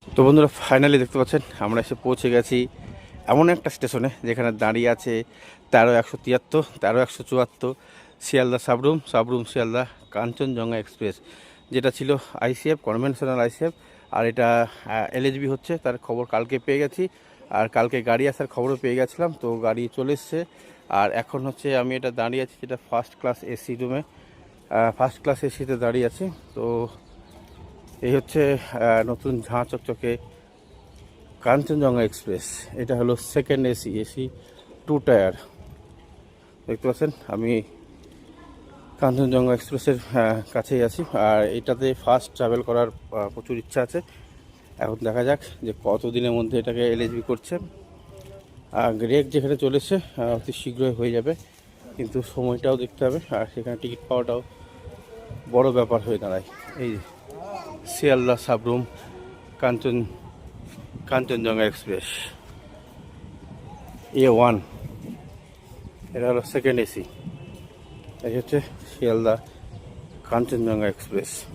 তো বন্ধুরা, ফাইনালি দেখতে পাচ্ছেন আমরা এসে পৌঁছে গেছি এমন একটা স্টেশনে যেখানে দাঁড়িয়ে আছে 13-173, 13-174 শিয়ালদা সাবরুম, সাবরুম শিয়ালদা কাঞ্চনজঙ্ঘা এক্সপ্রেস, যেটা ছিল আইসিএফ, কনভেনশনাল আইসিএফ। আর এটা এলএচবি হচ্ছে, তার খবর কালকে পেয়ে গেছি। আর কালকে গাড়ি আসার খবরও পেয়ে গেছিলাম, তো গাড়ি চলে এসছে। আর এখন হচ্ছে আমি এটা দাঁড়িয়ে আছি যেটা ফার্স্ট ক্লাস এসি রুমে, ফার্স্ট ক্লাস এসিতে দাঁড়িয়ে আছি। তো এই হচ্ছে নতুন ঝাঁ চকচকে কাঞ্চনজঙ্ঘা এক্সপ্রেস। এটা হলো সেকেন্ড এসি, এসি 2 টায়ার। দেখতে পাচ্ছেন আমি কাঞ্চনজঙ্ঘা এক্সপ্রেসের কাছেই আছি। আর এটাতে ফার্স্ট ট্রাভেল করার প্রচুর ইচ্ছা আছে। এখন দেখা যাক যে কতদিনের মধ্যে এটাকে এলএচবি করছে। গ্রেক যেখানে চলেছে অতি শীঘ্রই হয়ে যাবে, কিন্তু সময়টাও দেখতে হবে। আর সেখানে টিকিট পাওয়াটাও বড় ব্যাপার হয়ে দাঁড়ায়। এই শিয়ালদা সাবরুম কাঞ্চনজঙ্ঘা এক্সপ্রেস A1, এটা হলো সেকেন্ড এসি। এই হচ্ছে শিয়ালদা কাঞ্চনজঙ্ঘা এক্সপ্রেস।